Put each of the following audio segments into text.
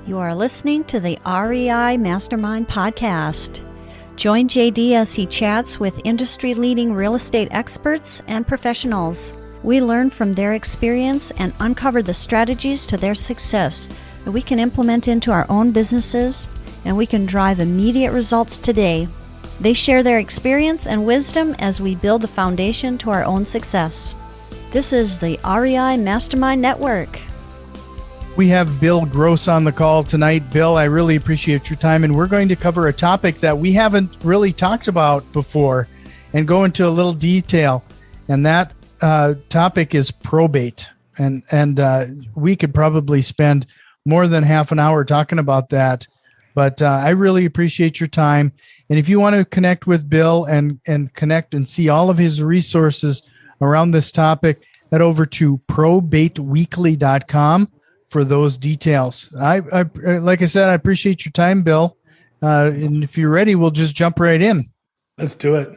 You are listening to the REI Mastermind Podcast. Join JD as he chats with industry-leading real estate experts and professionals. We learn from their experience and uncover the strategies to their success that we can implement into our own businesses, and we can drive immediate results today. They share their experience and wisdom as we build a foundation to our own success. This is the REI Mastermind Network. We have Bill Gross on the call tonight. Bill, I really appreciate your time, and we're going to cover a topic that we haven't really talked about before and go into a little detail. And that topic is probate. And we could probably spend more than half an hour talking about that. But I really appreciate your time. And if you want to connect with Bill and connect and see all of his resources around this topic, head over to probateweekly.com for those details. I like I said, I appreciate your time, Bill. And if you're ready, we'll just jump right in. Let's do it.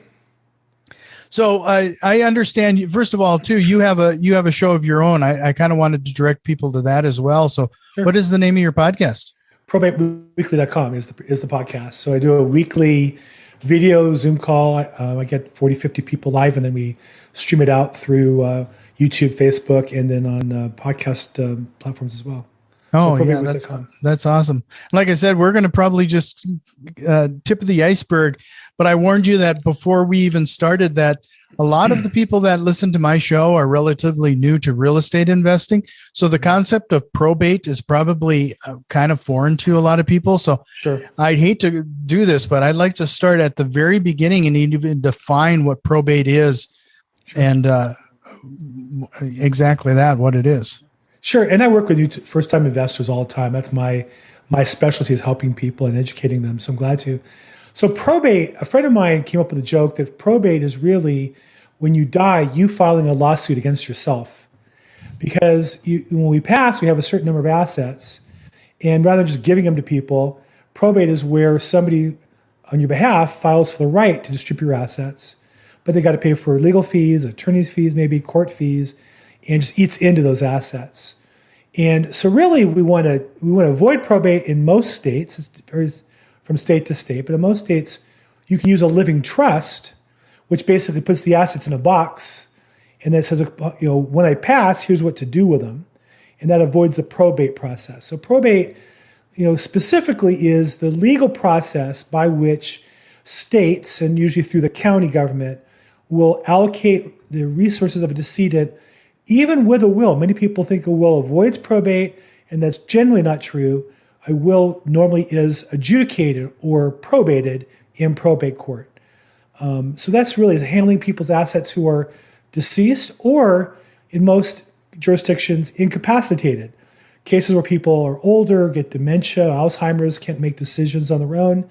So I understand you, first of all, too, you have a show of your own. I kind of wanted to direct people to that as well. So Sure. What is the name of your podcast? Probate-weekly.com is the podcast. So I do a weekly video Zoom call. I get 40, 50 people live, and then we stream it out through YouTube, Facebook, and then on podcast platforms as well. Oh, so yeah, that's awesome. Like I said, we're going to probably just tip of the iceberg, but I warned you that before we even started that a lot of the people that listen to my show are relatively new to real estate investing. So the concept of probate is probably kind of foreign to a lot of people. So Sure. I'd hate to do this, but I'd like to start at the very beginning and even define what probate is Sure. and exactly that, what it is. Sure. And I work with first-time investors all the time. That's my specialty is helping people and educating them. So I'm glad to. So probate, a friend of mine came up with a joke that probate is really when you die, you filing a lawsuit against yourself. Because when we pass, we have a certain number of assets. And rather than just giving them to people, probate is where somebody on your behalf files for the right to distribute your assets. But they got to pay for legal fees, attorney's fees, maybe court fees, and just eats into those assets. And so really we want to avoid probate in most states. It varies from state to state, but in most states you can use a living trust, which basically puts the assets in a box and then says, when I pass, here's what to do with them. And that avoids the probate process. So probate, specifically is the legal process by which states, and usually through the county government, will allocate the resources of a decedent, even with a will. Many people think a will avoids probate, and that's generally not true. A will normally is adjudicated or probated in probate court. So that's really handling people's assets who are deceased or, in most jurisdictions, incapacitated. Cases where people are older, get dementia, Alzheimer's, can't make decisions on their own.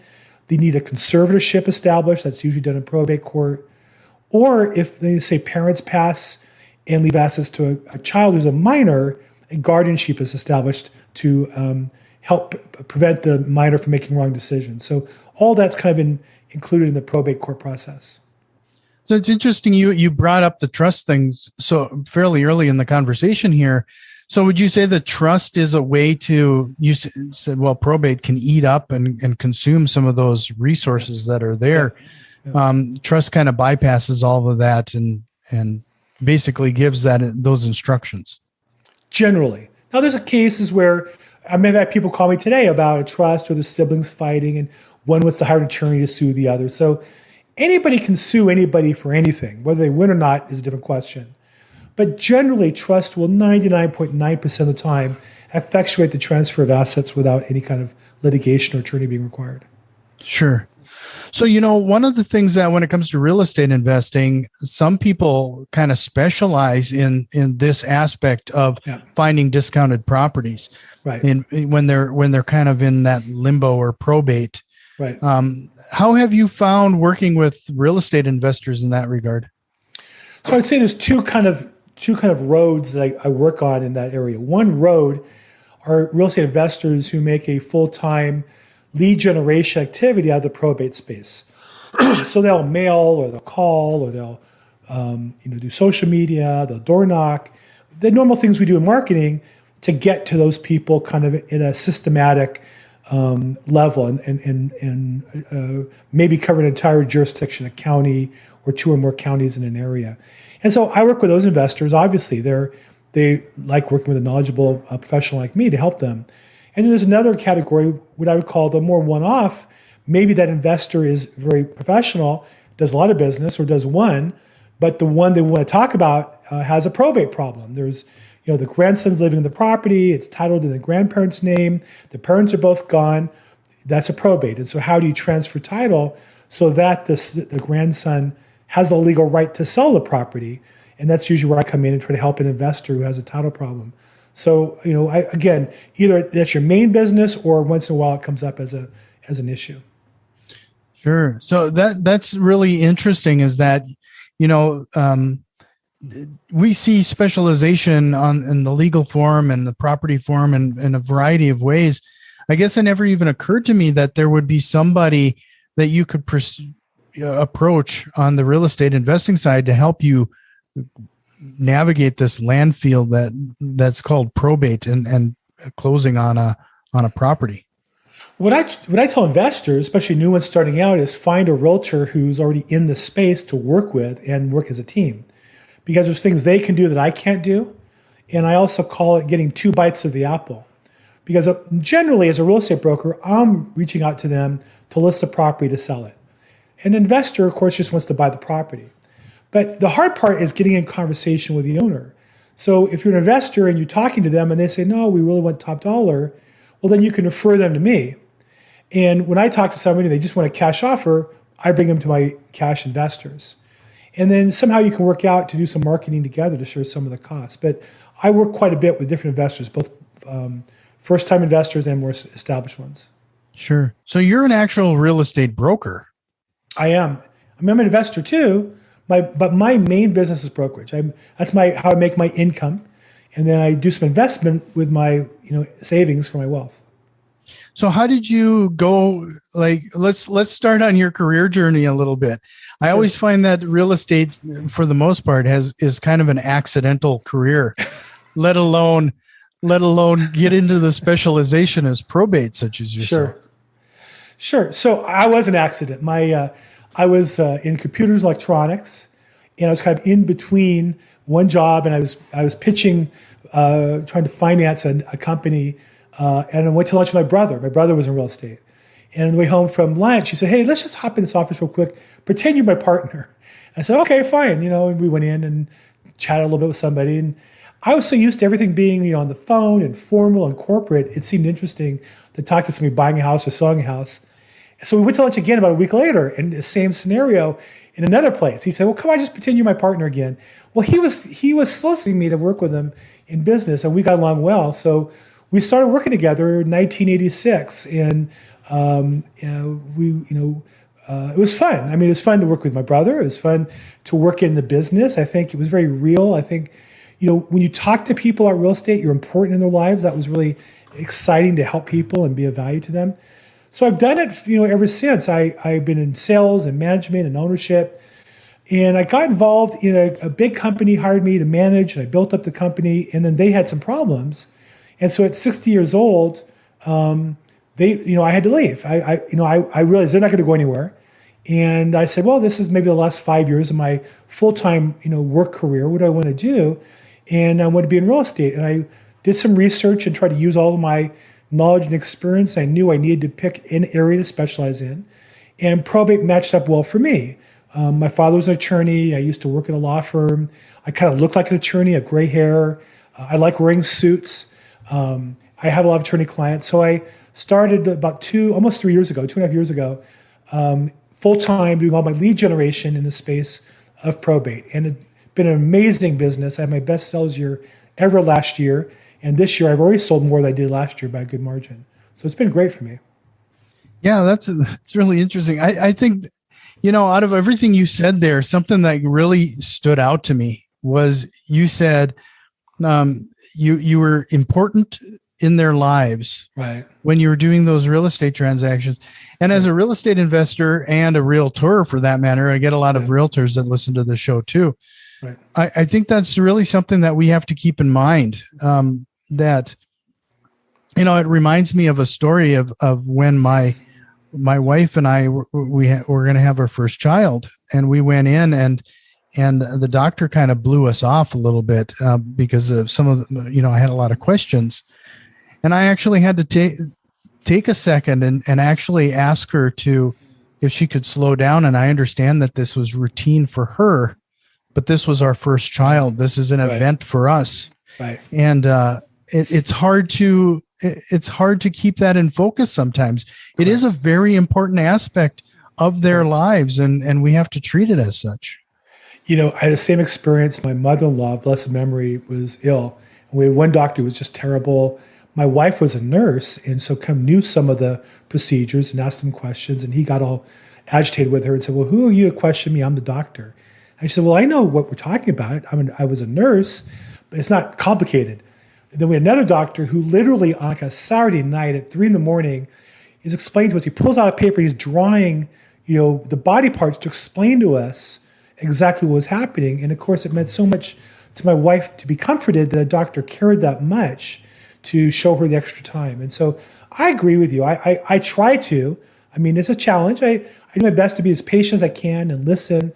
They need a conservatorship established. That's usually done in probate court. Or if they say parents pass and leave assets to a child who's a minor, a guardianship is established to help prevent the minor from making wrong decisions. So all that's kind of included in the probate court process. So it's interesting you brought up the trust things so fairly early in the conversation here. So would you say the trust is a way to, you said, well, probate can eat up and consume some of those resources that are there. Yeah. Trust kind of bypasses all of that and basically gives those instructions. Generally. Now there's cases where I may have had people call me today about a trust or the siblings fighting and one wants to hire an attorney to sue the other. So anybody can sue anybody for anything. Whether they win or not is a different question. But generally, trust will 99.9% of the time effectuate the transfer of assets without any kind of litigation or attorney being required. Sure. So, one of the things that when it comes to real estate investing, some people kind of specialize in this aspect of finding discounted properties. Right. And when they're kind of in that limbo or probate. Right. How have you found working with real estate investors in that regard? So I'd say there's two kind of roads that I work on in that area. One road are real estate investors who make a full-time lead generation activity out of the probate space. So they'll mail or they'll call or they'll do social media, they'll door knock, the normal things we do in marketing to get to those people kind of in a systematic level and maybe cover an entire jurisdiction, a county or two or more counties in an area. And so I work with those investors. Obviously, they like working with a knowledgeable professional like me to help them. And then there's another category, what I would call the more one-off. Maybe that investor is very professional, does a lot of business or does one, but the one they want to talk about has a probate problem. There's, the grandson's living in the property, it's titled in the grandparents' name, the parents are both gone, that's a probate. And so how do you transfer title so that the grandson has the legal right to sell the property? And that's usually where I come in and try to help an investor who has a title problem. So, again, either that's your main business or once in a while it comes up as an issue. Sure. So that's really interesting is that, we see specialization in the legal form and the property form in a variety of ways. I guess it never even occurred to me that there would be somebody that you could approach on the real estate investing side to help you navigate this landfill that's called probate and closing on a property. What I tell investors, especially new ones starting out, is find a realtor who's already in the space to work with and work as a team. Because there's things they can do that I can't do. And I also call it getting two bites of the apple. Because generally, as a real estate broker, I'm reaching out to them to list the property to sell it. An investor, of course, just wants to buy the property. But the hard part is getting in conversation with the owner. So if you're an investor and you're talking to them and they say, no, we really want top dollar, well, then you can refer them to me. And when I talk to somebody and they just want a cash offer, I bring them to my cash investors. And then somehow you can work out to do some marketing together to share some of the costs. But I work quite a bit with different investors, both first-time investors and more established ones. Sure. So you're an actual real estate broker. I am. I'm an investor too, but my main business is brokerage. That's how I make my income. And then I do some investment with my savings for my wealth. So how did you go? Let's start on your career journey a little bit. I always find that real estate, for the most part, is kind of an accidental career, let alone get into the specialization as probate, such as yourself. Sure. So I was an accident. I was in computers electronics, and I was kind of in between one job, and I was pitching, trying to finance a company, and I went to lunch with my brother. My brother was in real estate. And on the way home from lunch, he said, hey, let's just hop in this office real quick. Pretend you're my partner. I said, okay, fine. And we went in and chatted a little bit with somebody. And I was so used to everything being, on the phone and formal and corporate, it seemed interesting to talk to somebody buying a house or selling a house. So we went to lunch again about a week later in the same scenario in another place. He said, well, come on, just pretend you're my partner again. Well, he was soliciting me to work with him in business, and we got along well. So we started working together in 1986, and it was fun. I mean, it was fun to work with my brother. It was fun to work in the business. I think it was very real. I think, when you talk to people about real estate, you're important in their lives. That was really exciting to help people and be of value to them. So I've done it, ever since. I've been in sales and management and ownership. And I got involved in a big company, hired me to manage, and I built up the company. And then they had some problems. And so at 60 years old, I had to leave. I realized they're not going to go anywhere. And I said, well, this is maybe the last 5 years of my full-time, work career. What do I want to do? And I want to be in real estate. And I did some research and tried to use all of my knowledge and experience. I knew I needed to pick an area to specialize in. And probate matched up well for me. My father was an attorney. I used to work at a law firm. I kind of looked like an attorney. I have gray hair. I like wearing suits. I have a lot of attorney clients. So I started about almost 3 years ago, 2.5 years ago, full-time doing all my lead generation in the space of probate. And it's been an amazing business. I had my best sales year ever last year. And this year I've already sold more than I did last year by a good margin. So it's been great for me. Yeah, that's really interesting. I think, out of everything you said there, something that really stood out to me was you said you were important in their lives, right, when you were doing those real estate transactions. And as a real estate investor and a realtor, for that matter, I get a lot of realtors that listen to the show too. Right. I think that's really something that we have to keep in mind, that It reminds me of a story of when my wife and I were going to have our first child, and we went in, and the doctor kind of blew us off a little bit because of some of I had a lot of questions, and I actually had to take a second and actually ask her if she could slow down. And I understand that this was routine for her, but this was our first child. This is an event for us, right? And it's hard to keep that in focus sometimes. Correct. It is a very important aspect of their lives, and we have to treat it as such. I had the same experience. My mother-in-law, blessed memory, was ill. We had one doctor who was just terrible. My wife was a nurse, and so knew some of the procedures and asked him questions, and he got all agitated with her and said, well, who are you to question me? I'm the doctor. And she said, well, I know what we're talking about. I was a nurse, but it's not complicated. And then we had another doctor who literally on like a Saturday night at 3 a.m, is explaining to us, he pulls out a paper, he's drawing, the body parts to explain to us exactly what was happening. And of course, it meant so much to my wife to be comforted that a doctor cared that much to show her the extra time. And so I agree with you. I try to. It's a challenge. I do my best to be as patient as I can and listen.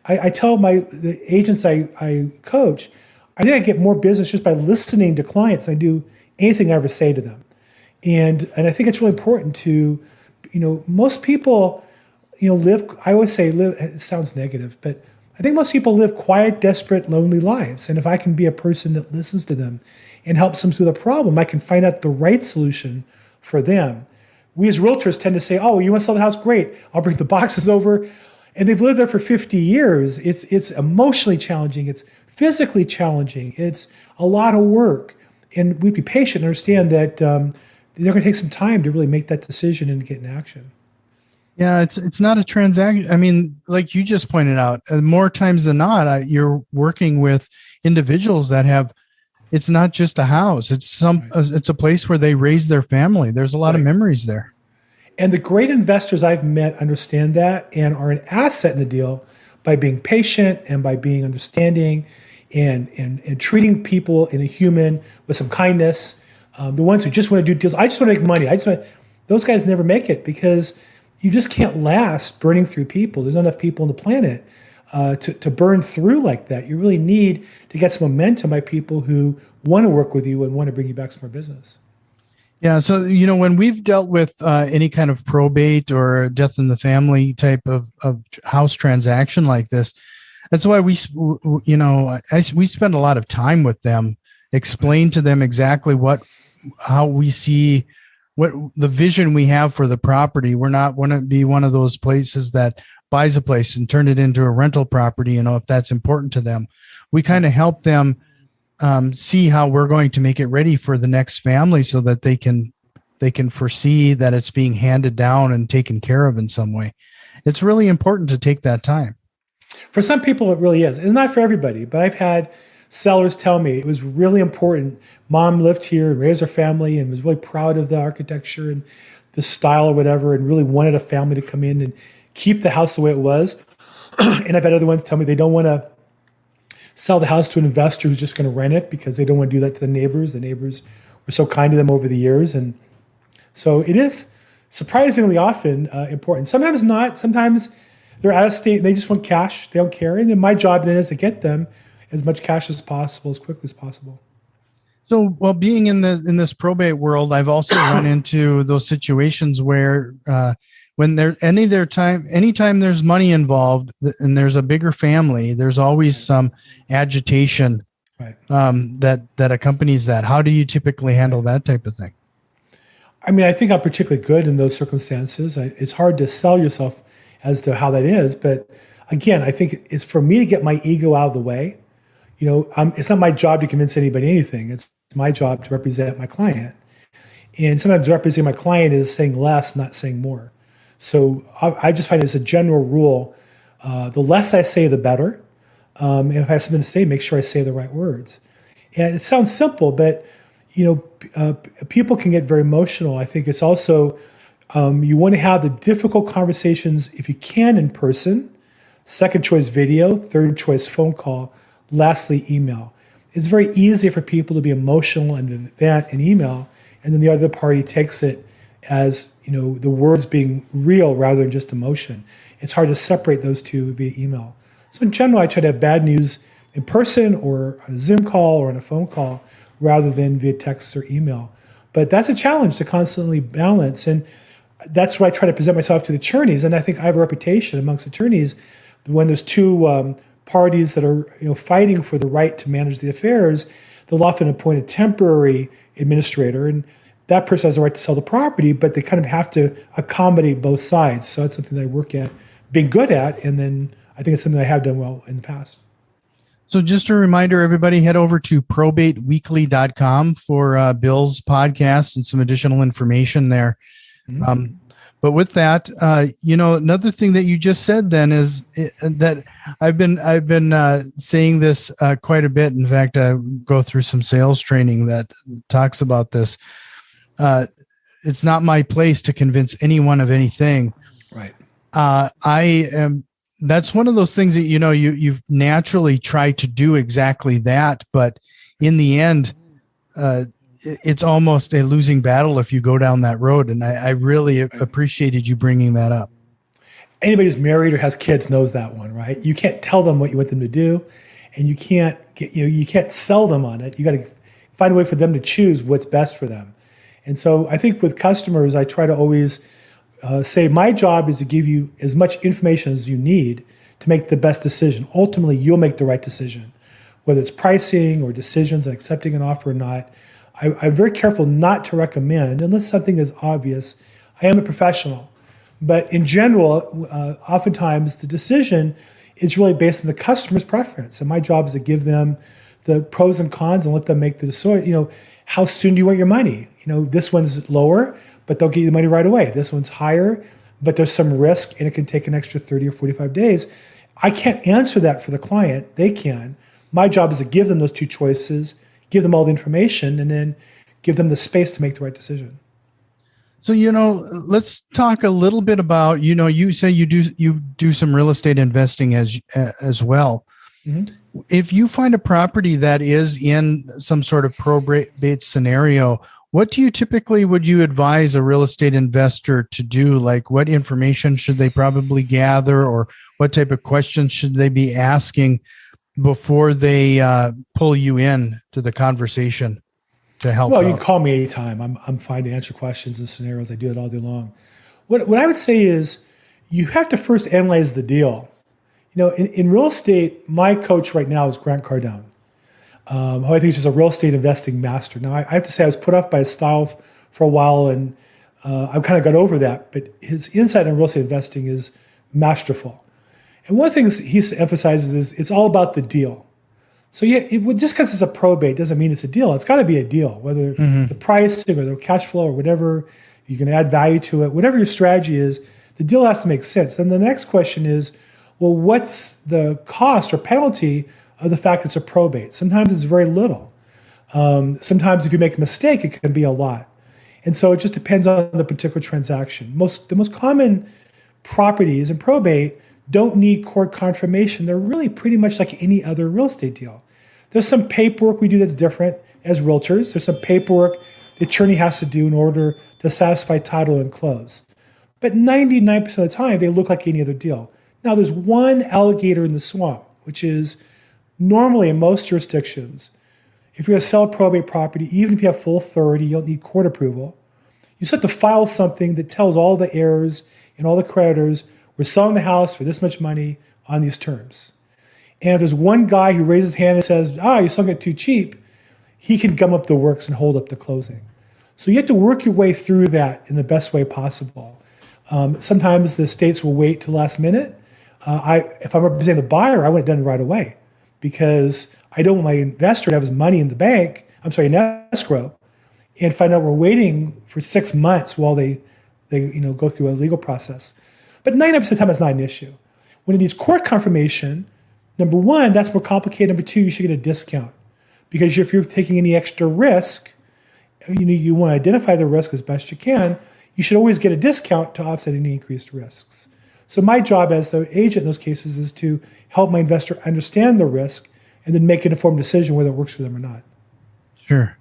I tell the agents I coach, I think I get more business just by listening to clients than I do anything I ever say to them. And I think it's really important to, most people, live, I always say live, it sounds negative, but I think most people live quiet, desperate, lonely lives. And if I can be a person that listens to them and helps them through the problem, I can find out the right solution for them. We as realtors tend to say, oh, you want to sell the house? Great. I'll bring the boxes over. And they've lived there for 50 years. It's emotionally challenging. It's physically challenging. It's a lot of work. And we'd be patient and understand that they're going to take some time to really make that decision and get in action. Yeah, it's not a transaction. Like you just pointed out, more times than not, you're working with individuals that have, it's not just a house. It's a place where they raise their family. There's a lot of memories there. And the great investors I've met understand that and are an asset in the deal by being patient and by being understanding and treating people in a human with some kindness. The ones who just want to do deals, I just want to make money. Those guys never make it because you just can't last burning through people. There's not enough people on the planet to burn through like that. You really need to get some momentum by people who want to work with you and want to bring you back some more business. Yeah. So, when we've dealt with any kind of probate or death in the family type of house transaction like this, that's why we spend a lot of time with them, explain to them exactly how we see what the vision we have for the property. We're not want to be one of those places that buys a place and turn it into a rental property, if that's important to them. We kind of help them see how we're going to make it ready for the next family so that they can foresee that it's being handed down and taken care of in some way. It's really important to take that time. For some people, it really is. It's not for everybody, but I've had sellers tell me it was really important. Mom lived here and raised her family and was really proud of the architecture and the style or whatever, and really wanted a family to come in and keep the house the way it was. And I've had other ones tell me they don't want to sell the house to an investor who's just going to rent it because they don't want to do that to the neighbors. The neighbors were so kind to them over the years. And so it is surprisingly often important. Sometimes not. Sometimes they're out of state and they just want cash. They don't care. And then my job then is to get them as much cash as possible, as quickly as possible. So, well, being in this probate world, I've also run into those situations where when anytime there's money involved and there's a bigger family, there's always some agitation that accompanies that. How do you typically handle that type of thing? I think I'm particularly good in those circumstances. It's hard to sell yourself as to how that is, but again, I think it's for me to get my ego out of the way. It's not my job to convince anybody anything. It's my job to represent my client. And sometimes representing my client is saying less, not saying more. So I just find it as a general rule, the less I say, the better. And if I have something to say, make sure I say the right words. And it sounds simple, but people can get very emotional. I think it's also, you want to have the difficult conversations, if you can, in person. Second choice, video. Third choice, phone call. Lastly, email. It's very easy for people to be emotional and vent in email. and then the other party takes it as, the words being real rather than just emotion. It's hard to separate those two via email. So in general, I try to have bad news in person or on a Zoom call or on a phone call rather than via text or email. But that's a challenge to constantly balance. And that's why I try to present myself to the attorneys. And I think I have a reputation amongst attorneys when there's two parties that are fighting for the right to manage the affairs, they'll often appoint a temporary administrator. And that person has the right to sell the property, but they kind of have to accommodate both sides. So that's something that I work at being good at. And then I think it's something I have done well in the past. So just a reminder, everybody, head over to probateweekly.com for Bill's podcast and some additional information there. Mm-hmm. But with that, another thing that you just said then is that I've been saying this quite a bit. In fact, I go through some sales training that talks about this. It's not my place to convince anyone of anything. Right. That's one of those things that, you've naturally tried to do exactly that. But in the end, it's almost a losing battle if you go down that road. And I really appreciated you bringing that up. Anybody who's married or has kids knows that one, right? You can't tell them what you want them to do, and you can't sell them on it. You got to find a way for them to choose what's best for them. And so I think with customers, I try to always say my job is to give you as much information as you need to make the best decision. Ultimately, you'll make the right decision, whether it's pricing or decisions and accepting an offer or not. I'm very careful not to recommend unless something is obvious. I am a professional. But in general, oftentimes the decision is really based on the customer's preference. And my job is to give them the pros and cons and let them make the decision. How soon do you want your money? This one's lower, but they'll get you the money right away. This one's higher, but there's some risk and it can take an extra 30 or 45 days. I can't answer that for the client. They can. My job is to give them those two choices, give them all the information, and then give them the space to make the right decision. So, let's talk a little bit about, you say you do some real estate investing as well. Mm-hmm. If you find a property that is in some sort of probate scenario, what do you typically would you advise a real estate investor to do? Like, what information should they probably gather, or what type of questions should they be asking before they pull you in to the conversation to help? Well, you can call me anytime. I'm fine to answer questions and scenarios. I do it all day long. What I would say is you have to first analyze the deal. In real estate, my coach right now is Grant Cardone, who I think is just a real estate investing master. Now, I have to say I was put off by his style for a while, and I've kind of got over that. But his insight on real estate investing is masterful. And one of the things he emphasizes is it's all about the deal. So just because it's a probate doesn't mean it's a deal. It's got to be a deal, whether the pricing or the cash flow or whatever, you can add value to it. Whatever your strategy is, the deal has to make sense. Then the next question is, well, what's the cost or penalty of the fact it's a probate? Sometimes it's very little. Sometimes if you make a mistake, it can be a lot. And so it just depends on the particular transaction. The most common properties in probate don't need court confirmation. They're really pretty much like any other real estate deal. There's some paperwork we do that's different as realtors. There's some paperwork the attorney has to do in order to satisfy title and close. But 99% of the time, they look like any other deal. Now, there's one alligator in the swamp, which is normally in most jurisdictions, if you're going to sell a probate property, even if you have full authority, you don't need court approval. You just have to file something that tells all the heirs and all the creditors, we're selling the house for this much money on these terms. And if there's one guy who raises his hand and says, you're selling it too cheap, he can gum up the works and hold up the closing. So you have to work your way through that in the best way possible. Sometimes the states will wait till the last minute. If I'm representing the buyer, I want it done right away because I don't want my investor to have his money in the bank, in escrow, and find out we're waiting for 6 months while they go through a legal process. But 99% of the time, that's not an issue. When it needs court confirmation, number one, that's more complicated. Number two, you should get a discount because if you're taking any extra risk, you want to identify the risk as best you can. You should always get a discount to offset any increased risks. So my job as the agent in those cases is to help my investor understand the risk and then make an informed decision whether it works for them or not. Sure.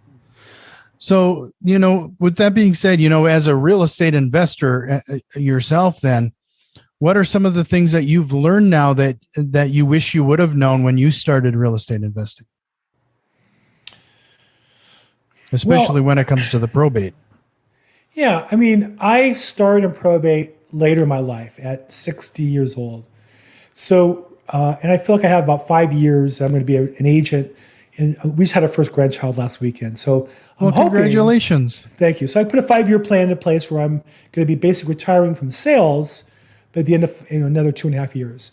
So, with that being said, as a real estate investor yourself, then what are some of the things that you've learned now that you wish you would have known when you started real estate investing? Especially when it comes to the probate. Yeah, I mean, I started in probate later in my life at 60 years old. So, and I feel like I have about 5 years. I'm going to be an agent. And we just had our first grandchild last weekend. So I'm hoping. Congratulations. Thank you. So I put a 5-year plan into place where I'm going to be basically retiring from sales at the end of another 2.5 years.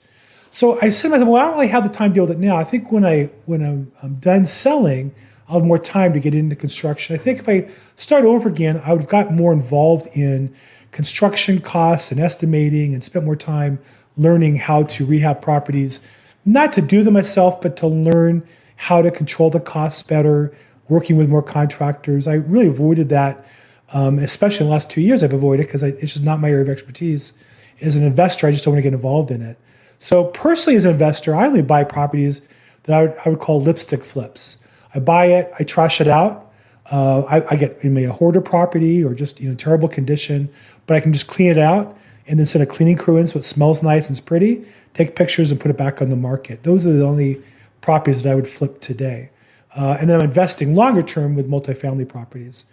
So I said to myself, well, I don't really have the time to deal with it now. I think when I'm done selling, I'll have more time to get into construction. I think if I start over again, I would have gotten more involved in construction costs and estimating and spent more time learning how to rehab properties, not to do them myself, but to learn how to control the costs better, working with more contractors. I really avoided that, especially in the last 2 years I've avoided because it's just not my area of expertise. As an investor, I just don't want to get involved in it. So personally, as an investor, I only buy properties that I would call lipstick flips. I buy it, I trash it out. I get maybe a hoarder property or just terrible condition, but I can just clean it out and then send a cleaning crew in so it smells nice and it's pretty, take pictures and put it back on the market. Those are the only properties that I would flip today. And then I'm investing longer term with multifamily properties.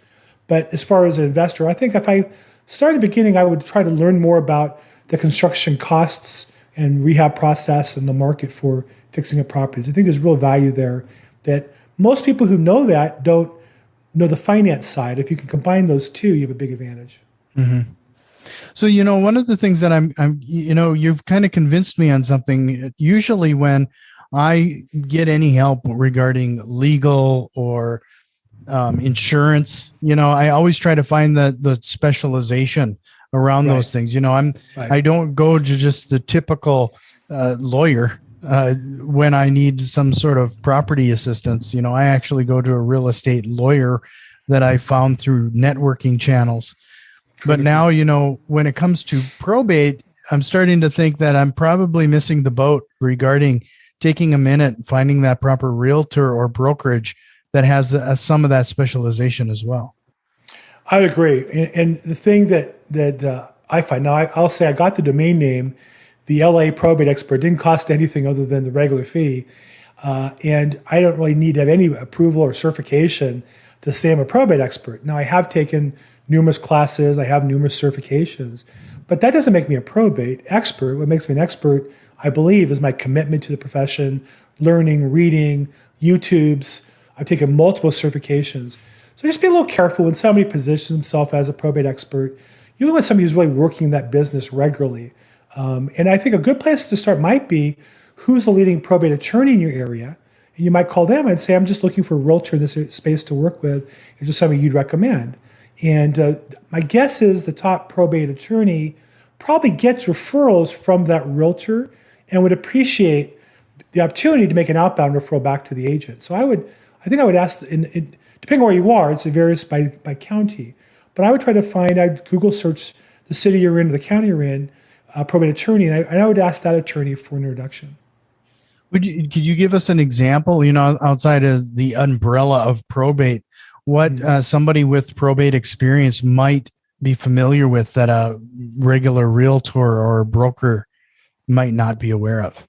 But as far as an investor, I think if I start at the beginning, I would try to learn more about the construction costs and rehab process and the market for fixing up properties. I think there's real value there that most people who know that don't know the finance side. If you can combine those two, you have a big advantage. Mm-hmm. So, one of the things that you've kind of convinced me on something. Usually when I get any help regarding legal or insurance, I always try to find the specialization around those things. I don't go to just the typical lawyer when I need some sort of property assistance. I actually go to a real estate lawyer that I found through networking channels. But now, when it comes to probate, I'm starting to think that I'm probably missing the boat regarding taking a minute, finding that proper realtor or brokerage that has some of that specialization as well. I would agree. And the thing that I find, now I'll say I got the domain name, the LA Probate Expert, didn't cost anything other than the regular fee. And I don't really need to have any approval or certification to say I'm a probate expert. Now, I have taken numerous classes, I have numerous certifications, but that doesn't make me a probate expert. What makes me an expert, I believe, is my commitment to the profession, learning, reading, YouTubes. I've taken multiple certifications. So just be a little careful when somebody positions himself as a probate expert. You want somebody who's really working that business regularly. And I think a good place to start might be who's the leading probate attorney in your area. And you might call them and say, I'm just looking for a realtor in this space to work with. Is there somebody you'd recommend? And my guess is the top probate attorney probably gets referrals from that realtor and would appreciate the opportunity to make an outbound referral back to the agent. So I think I would ask, depending on where you are, it varies by county. But I would try to find, I'd Google search the city you're in or the county you're in, probate attorney, and I would ask that attorney for an introduction. Could you give us an example, outside of the umbrella of probate, what somebody with probate experience might be familiar with that a regular realtor or broker might not be aware of?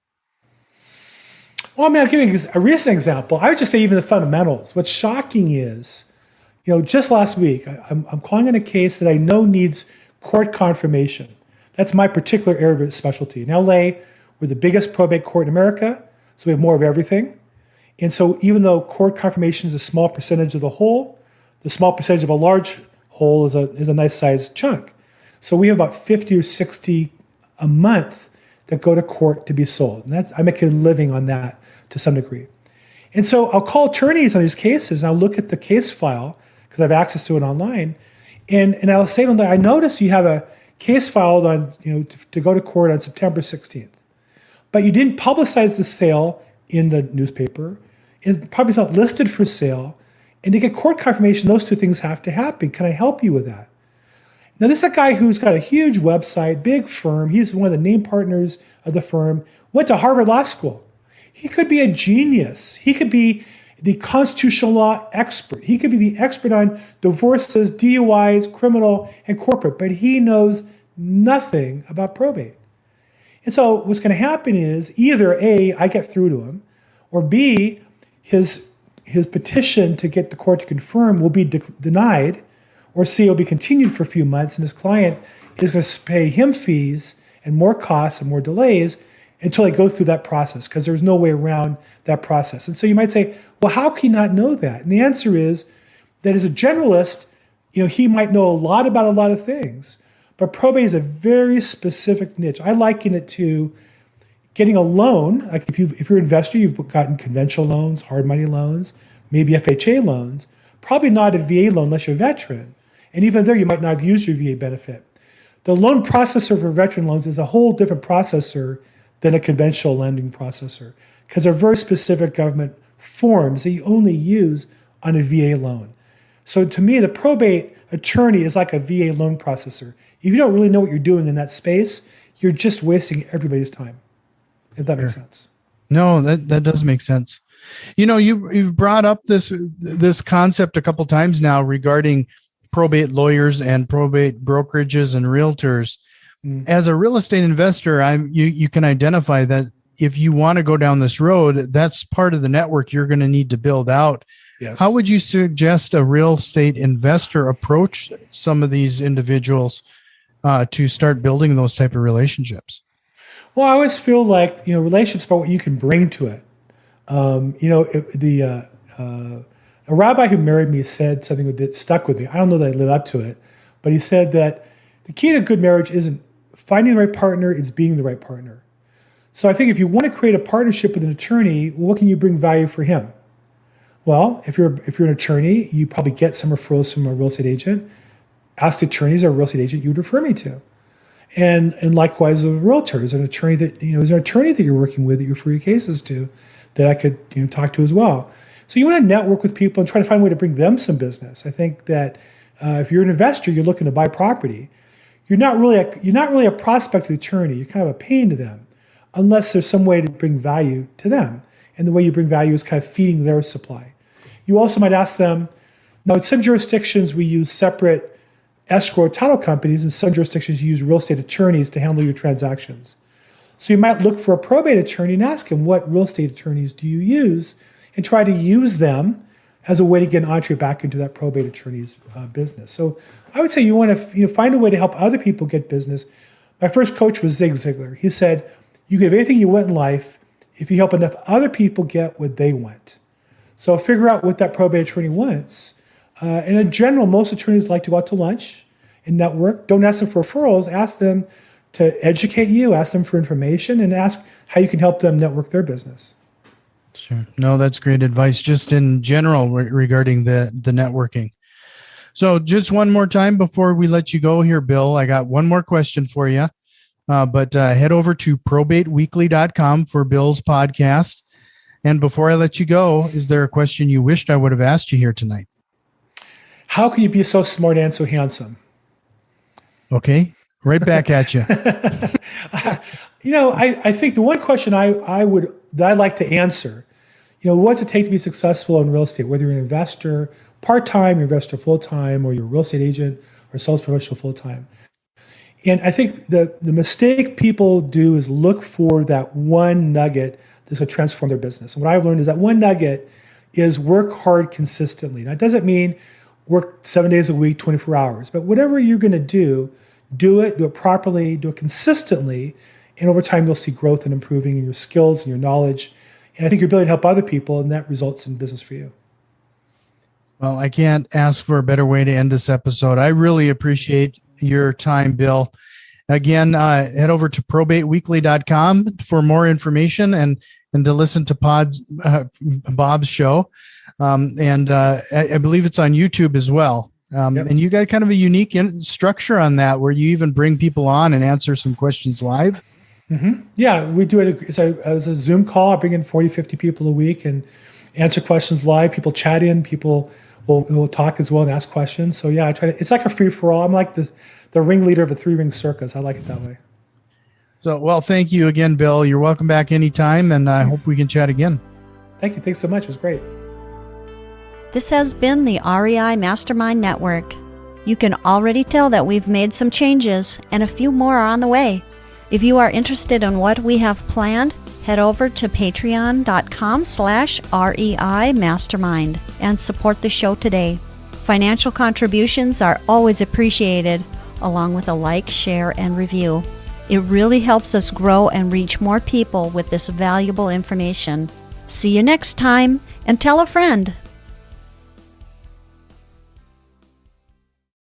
Well, I mean, I'll give you a recent example. I would just say even the fundamentals. What's shocking is, just last week, I'm calling on a case that I know needs court confirmation. That's my particular area of specialty. In LA, we're the biggest probate court in America, so we have more of everything. And so even though court confirmation is a small percentage of the whole, the small percentage of a large whole is a nice sized chunk. So we have about 50 or 60 a month that go to court to be sold. And I make a living on that to some degree. And so I'll call attorneys on these cases and I'll look at the case file because I have access to it online. And I'll say to them, I noticed you have a case filed on, to go to court on September 16th. But you didn't publicize the sale in the newspaper. It probably is not listed for sale. And to get court confirmation, those two things have to happen. Can I help you with that? Now, this is a guy who's got a huge website, big firm. He's one of the name partners of the firm, went to Harvard Law School. He could be a genius. He could be the constitutional law expert. He could be the expert on divorces, DUIs, criminal, and corporate, but he knows nothing about probate. And so what's going to happen is either A, I get through to him, or B, his petition to get the court to confirm will be denied, or C, will be continued for a few months, and his client is going to pay him fees and more costs and more delays until they go through that process, because there's no way around that process. And so you might say, well, how can you not know that? And the answer is that as a generalist, he might know a lot about a lot of things, but probate is a very specific niche. I liken it to getting a loan. Like if you're an investor, you've gotten conventional loans, hard money loans, maybe FHA loans, probably not a VA loan unless you're a veteran. And even there, you might not have used your VA benefit. The loan processor for veteran loans is a whole different processor than a conventional lending processor, because they're very specific government forms that you only use on a VA loan. So to me, the probate attorney is like a VA loan processor. If you don't really know what you're doing in that space, you're just wasting everybody's time, if that makes sense. No, that does make sense. You've brought up this concept a couple times now regarding probate lawyers and probate brokerages and realtors. As a real estate investor, you can identify that if you want to go down this road, that's part of the network you're going to need to build out. Yes. How would you suggest a real estate investor approach some of these individuals to start building those type of relationships? Well, I always feel like, relationships about what you can bring to it. A rabbi who married me said something that stuck with me. I don't know that I live up to it, but he said that the key to good marriage isn't finding the right partner, it's being the right partner. So I think if you want to create a partnership with an attorney, what can you bring value for him? Well, if you're an attorney, you probably get some referrals from a real estate agent. Ask the attorneys or a real estate agent you would refer me to. And likewise with realtors, an attorney that, is an attorney that you're working with that you refer your cases to that I could, talk to as well. So you want to network with people and try to find a way to bring them some business. I think that if you're an investor, you're looking to buy property, you're not really a prospect to the attorney. You're kind of a pain to them, unless there's some way to bring value to them. And the way you bring value is kind of feeding their supply. You also might ask them, now in some jurisdictions we use separate escrow title companies, in some jurisdictions you use real estate attorneys to handle your transactions. So you might look for a probate attorney and ask him, what real estate attorneys do you use? And try to use them as a way to get an entree back into that probate attorney's business. So I would say you want to find a way to help other people get business. My first coach was Zig Ziglar. He said, you can have anything you want in life if you help enough other people get what they want. So figure out what that probate attorney wants. And in general, most attorneys like to go out to lunch and network. Don't ask them for referrals. Ask them to educate you, ask them for information, and ask how you can help them network their business. Sure. No, that's great advice just in general regarding the networking. So just one more time before we let you go here, Bill, I got one more question for you. But head over to probateweekly.com for Bill's podcast. And before I let you go, is there a question you wished I would have asked you here tonight? How can you be so smart and so handsome? Okay, right back at you. I think the one question I'd like to answer, what's it take to be successful in real estate? Whether you're an investor part-time, you're an investor full-time, or you're a real estate agent or sales professional full-time. And I think the mistake people do is look for that one nugget that's going to transform their business. And what I've learned is that one nugget is work hard consistently. Now, it doesn't mean work 7 days a week, 24 hours, but whatever you're going to do it properly, do it consistently, and over time you'll see growth and improving in your skills and your knowledge. And I think your ability to help other people, and that results in business for you. Well, I can't ask for a better way to end this episode. I really appreciate your time, Bill. Again, head over to probateweekly.com for more information and to listen to Bob's show. I believe it's on YouTube as well. Yep. And you got kind of a unique structure on that where you even bring people on and answer some questions live. Mm-hmm. Yeah, we do it as a Zoom call. I bring in 40, 50 people a week and answer questions live. People chat in, people will talk as well and ask questions. So yeah, it's like a free-for-all. I'm like the ringleader of a three-ring circus. I like it that way. So, well, thank you again, Bill. You're welcome back anytime, and I hope we can chat again. Thank you. Thanks so much. It was great. This has been the REI Mastermind Network. You can already tell that we've made some changes, and a few more are on the way. If you are interested in what we have planned, head over to patreon.com/REI Mastermind and support the show today. Financial contributions are always appreciated, along with a like, share, and review. It really helps us grow and reach more people with this valuable information. See you next time, and tell a friend.